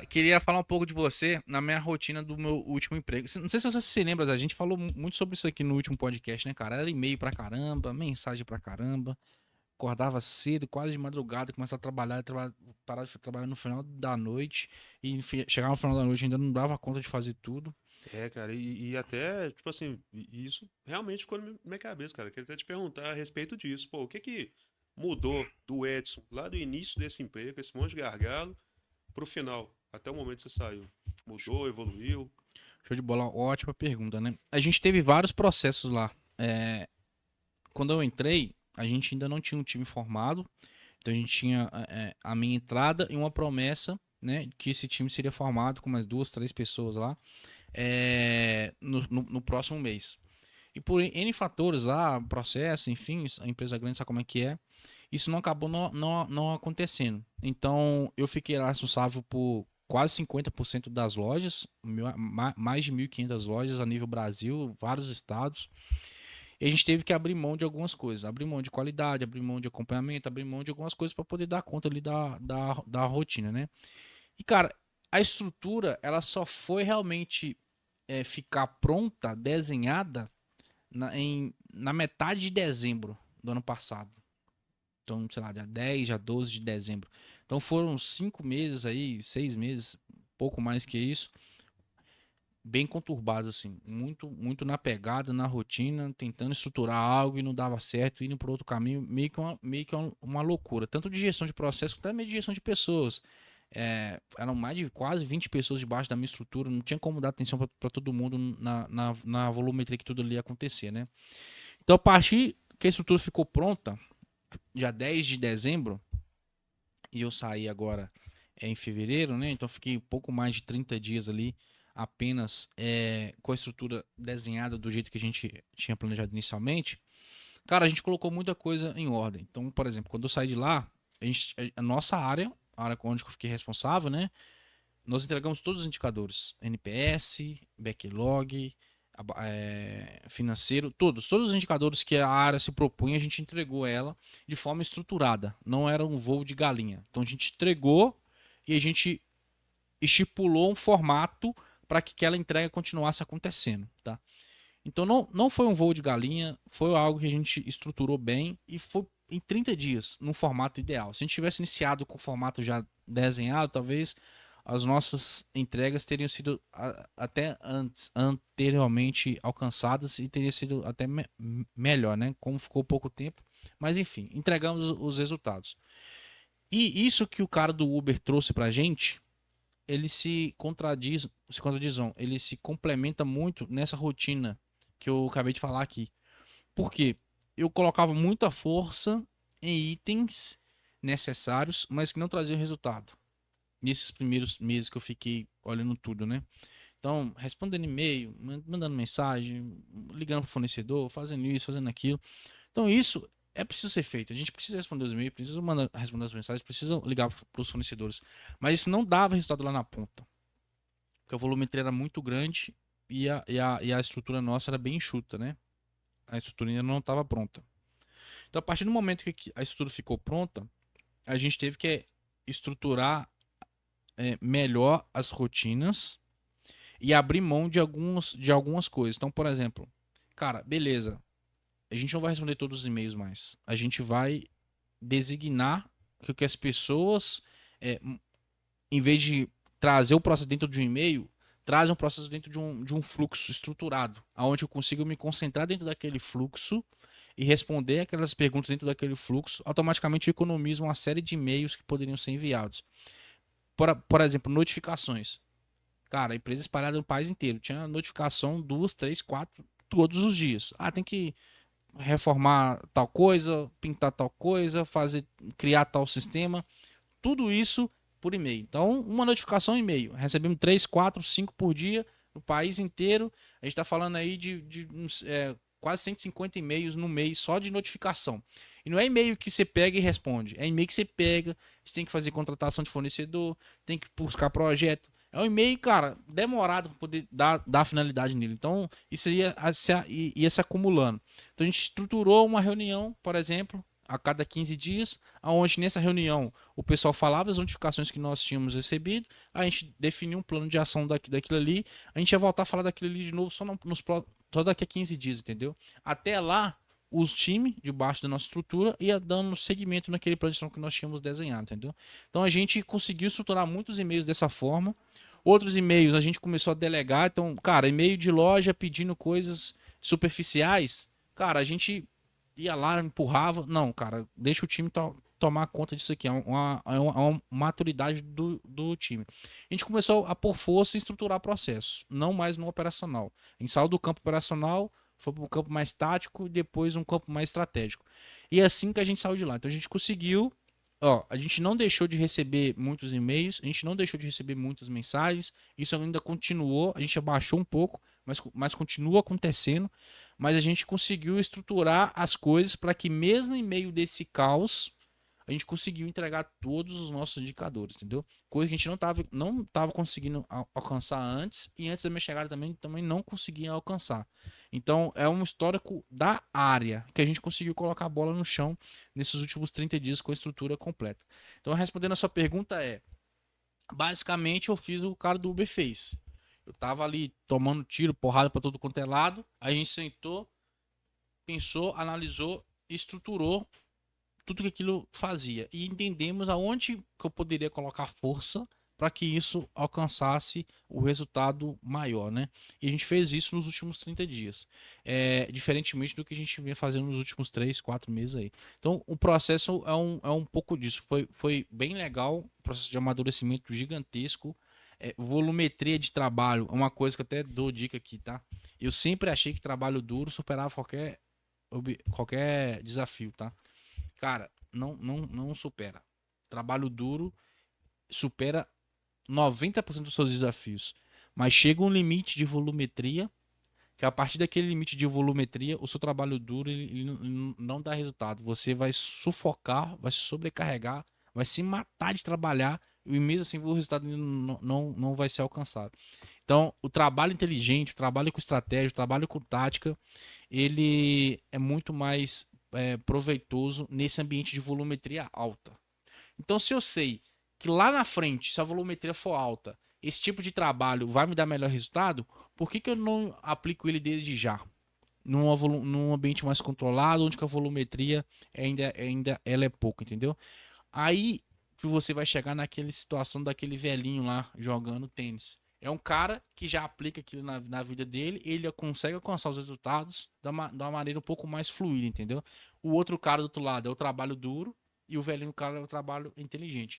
Queria falar um pouco de você na minha rotina do meu último emprego. Não sei se você se lembra, a gente falou muito sobre isso aqui no último podcast, né, cara? Era e-mail pra caramba, mensagem pra caramba. Acordava cedo, quase de madrugada, começava a trabalhar, parava de trabalhar no final da noite. E chegava no final da noite ainda não dava conta de fazer tudo. É, cara, e até, tipo assim, isso realmente ficou na minha cabeça, cara. Queria até te perguntar a respeito disso. Pô, o que que mudou do Edson lá do início desse emprego, esse monte de gargalo, pro final, até o momento que você saiu? Mudou, evoluiu? Show de bola, ótima pergunta, né? A gente teve vários processos lá. Quando eu entrei, a gente ainda não tinha um time formado. Então a gente tinha a minha entrada e uma promessa, né, que esse time seria formado com mais duas, três pessoas lá no próximo mês. E por N fatores lá, processo, enfim, a empresa grande sabe como é que é, isso não acabou não acontecendo. Então eu fiquei lá responsável por quase 50% das lojas, mais de 1.500 lojas a nível Brasil, vários estados. E a gente teve que abrir mão de algumas coisas, abrir mão de qualidade, abrir mão de acompanhamento, abrir mão de algumas coisas para poder dar conta ali da rotina, né? E cara, a estrutura ela só foi realmente ficar pronta, desenhada na metade de dezembro do ano passado. Então, sei lá, dia 10, dia 12 de dezembro. Então foram 5 meses aí, 6 meses, pouco mais que isso, bem conturbados, assim, muito na pegada, na rotina, tentando estruturar algo e não dava certo, indo para outro caminho, meio que uma loucura, tanto de gestão de processo quanto também de gestão de pessoas. Eram mais de quase 20 pessoas debaixo da minha estrutura, não tinha como dar atenção para todo mundo na volumetria que tudo ali ia acontecer, né? Então, a partir que a estrutura ficou pronta, dia 10 de dezembro, e eu saí agora em fevereiro, né? Então fiquei um pouco mais de 30 dias ali apenas com a estrutura desenhada do jeito que a gente tinha planejado inicialmente. Cara, a gente colocou muita coisa em ordem. Então, por exemplo, quando eu saí de lá, a nossa área, a área onde eu fiquei responsável, né? Nós entregamos todos os indicadores: NPS, backlog, financeiro, todos os indicadores que a área se propunha, a gente entregou ela de forma estruturada. Não era um voo de galinha. Então a gente entregou e a gente estipulou um formato para que aquela entrega continuasse acontecendo, tá? Então não foi um voo de galinha, foi algo que a gente estruturou bem e foi em 30 dias, num formato ideal. Se a gente tivesse iniciado com o formato já desenhado, talvez as nossas entregas teriam sido até anteriormente alcançadas e teria sido até melhor, né? Como ficou pouco tempo. Mas enfim, entregamos os resultados. E isso que o cara do Uber trouxe pra gente, ele se contradiz não, ele se complementa muito nessa rotina que eu acabei de falar aqui. Por quê? Eu colocava muita força em itens necessários, mas que não traziam resultado. Nesses primeiros meses que eu fiquei olhando tudo, né? Então, respondendo e-mail, mandando mensagem, ligando para o fornecedor, fazendo isso, fazendo aquilo. Então, isso é preciso ser feito. A gente precisa responder os e-mails, precisa responder as mensagens, precisa ligar para os fornecedores. Mas isso não dava resultado lá na ponta, porque o volumetria era muito grande e a estrutura nossa era bem enxuta, né? A estrutura ainda não estava pronta. Então, a partir do momento que a estrutura ficou pronta, a gente teve que estruturar melhor as rotinas e abrir mão de algumas coisas. Então, por exemplo, cara, beleza, a gente não vai responder todos os e-mails mais. A gente vai designar que as pessoas, é, em vez de trazer o processo dentro de um e-mail, trazem um processo dentro de um fluxo estruturado, onde eu consigo me concentrar dentro daquele fluxo e responder aquelas perguntas dentro daquele fluxo, automaticamente eu economizo uma série de e-mails que poderiam ser enviados. Por exemplo, notificações. Cara, a empresa espalhada no país inteiro. Tinha notificação duas, três, quatro, todos os dias. Ah, tem que reformar tal coisa, pintar tal coisa, criar tal sistema. Tudo isso por e-mail. Então, uma notificação e-mail. Recebemos 3, 4, 5 por dia no país inteiro. A gente está falando aí de quase 150 e-mails no mês só de notificação. E não é e-mail que você pega e responde. É e-mail que você pega, você tem que fazer contratação de fornecedor, tem que buscar projeto. É um e-mail, cara, demorado para poder dar finalidade nele. Então, isso ia se acumulando. Então, a gente estruturou uma reunião, por exemplo, a cada 15 dias, aonde nessa reunião o pessoal falava as notificações que nós tínhamos recebido, a gente definiu um plano de ação daquilo ali, a gente ia voltar a falar daquilo ali de novo só daqui a 15 dias, entendeu? Até lá, os times debaixo da nossa estrutura ia dando seguimento naquele plano de ação que nós tínhamos desenhado, entendeu? Então a gente conseguiu estruturar muitos e-mails dessa forma. Outros e-mails a gente começou a delegar. Então, cara, e-mail de loja pedindo coisas superficiais. Cara, a gente ia lá, empurrava. Não, cara, deixa o time tomar conta disso aqui. É uma maturidade do time. A gente começou a pôr força e estruturar processos, não mais no operacional. A gente saiu do campo operacional, foi para um campo mais tático e depois um campo mais estratégico. E é assim que a gente saiu de lá. Então a gente conseguiu. Ó, a gente não deixou de receber muitos e-mails, a gente não deixou de receber muitas mensagens, isso ainda continuou, a gente abaixou um pouco, mas continua acontecendo, mas a gente conseguiu estruturar as coisas para que mesmo em meio desse caos, a gente conseguiu entregar todos os nossos indicadores, entendeu? Coisa que a gente não tava conseguindo alcançar antes, e antes da minha chegada também não conseguia alcançar. Então, é um histórico da área que a gente conseguiu colocar a bola no chão nesses últimos 30 dias com a estrutura completa. Então, respondendo a sua pergunta basicamente eu fiz o cara do Uber fez. Eu tava ali tomando tiro, porrada para todo quanto é lado, a gente sentou, pensou, analisou, estruturou tudo que aquilo fazia e entendemos aonde que eu poderia colocar força para que isso alcançasse o resultado maior, né? E a gente fez isso nos últimos 30 dias, diferentemente do que a gente vinha fazendo nos últimos 3, 4 meses aí. Então, o processo é um pouco disso. Foi bem legal, um processo de amadurecimento gigantesco. Volumetria de trabalho é uma coisa que eu até dou dica aqui, tá? Eu sempre achei que trabalho duro superava qualquer desafio, tá? Cara, não supera. Trabalho duro supera 90% dos seus desafios. Mas chega um limite de volumetria, que a partir daquele limite de volumetria, o seu trabalho duro ele não dá resultado. Você vai sufocar, vai se sobrecarregar, vai se matar de trabalhar e mesmo assim o resultado não vai ser alcançado. Então, o trabalho inteligente, o trabalho com estratégia, o trabalho com tática, ele é muito mais proveitoso nesse ambiente de volumetria alta. Então, se eu sei que lá na frente, se a volumetria for alta, esse tipo de trabalho vai me dar melhor resultado, por que eu não aplico ele desde já? Num ambiente mais controlado, onde a volumetria ainda ela é pouca, entendeu? Aí que você vai chegar naquela situação daquele velhinho lá jogando tênis. É um cara que já aplica aquilo na vida dele, ele consegue alcançar os resultados de uma maneira um pouco mais fluida, entendeu? O outro cara do outro lado é o trabalho duro e o velhinho cara é o trabalho inteligente.